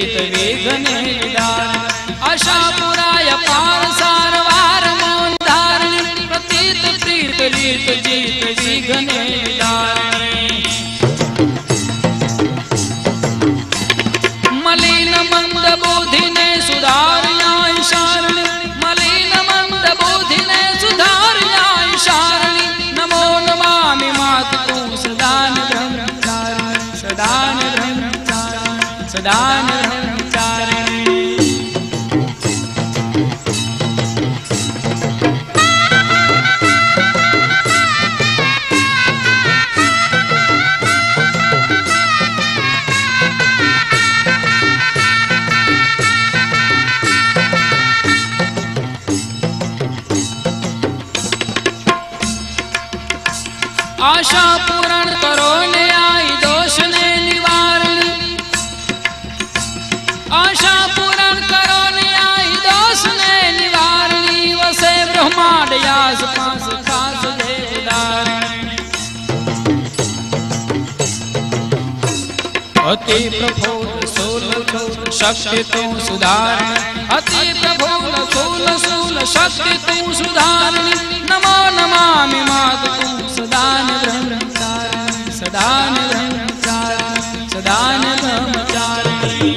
प्रतीत विघ्ने निदान आशापुराय पार सारवार मौन धारिणी प्रतीत प्रीत रीत जीत विघ्ने निदारिणी मलिन मंद बुधिने सुधारयाय शारणी मलिन मंद बुधिने सुधारयाय शारणी नमो नमामि मातु सदान ब्रह्मचारिणी सदान ब्रह्मचारिणी सदान ब्रह्मचारिणी आशा पूर्ण करो ने आई दोष ने निवारणी आशा पूर्ण करो ने आई दोष ने निवारणी वसे ब्रह्मांड यास पास खास देवदारिणी अति प्रफुल्ल सूल शक्ति तू सुधारिणी अति प्रफुल्ल सूल शक्ति तू सुधारिणी नमो नमामि मातु सदान ब्रह्मचारिणी सदान ब्रह्मचारिणी सदान ब्रह्मचारिणी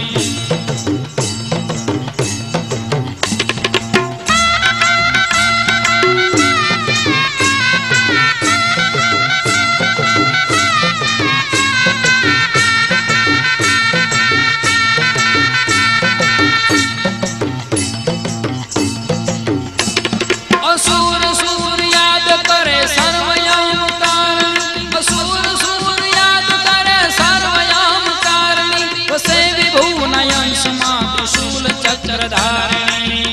असुर सुर याद करे सर्वयाम कारिणी असुर सुर याद करे सर्वयाम कारिणी वसे विभु नयन समा त्रिशूल चक्र धारिणी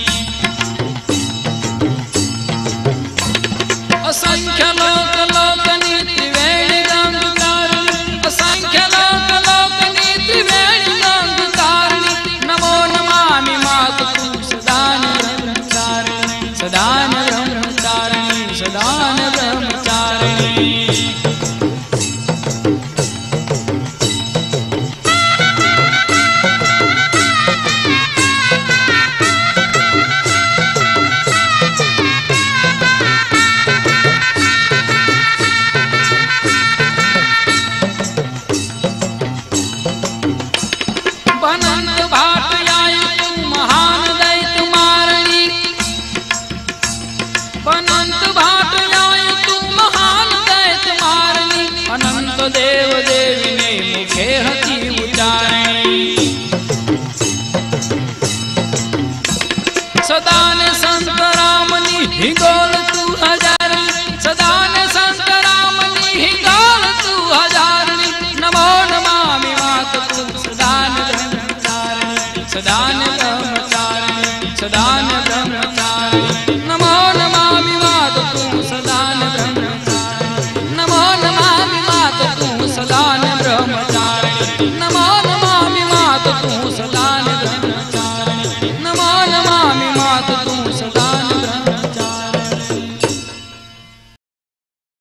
असंख्य लोक लोकनी त्रिवेणी गंगारिणी असंख्य लोक लोकनी त्रिवेणी गंगारिणी नमो नमामि मातु सदान ब्रह्मचारिणी सदान ब्रह्मचारिणी सदान ब्रह्मचारिणी अनंत भाट आयु तू महान दैत्य मारणी अनंत भाट आयु तू महान दैत्य मारणी अनंत देव देवी ने मुखे हति उचारणी सदान संत रामनी हिंगोल तू हजारणी सदान संत रामनी हिंगोल तू हजारणी नमो नमामि मातु सदान ब्रह्मचारिणी सदान ब्रह्मचारिणी सदान ब्रह्मचारिणी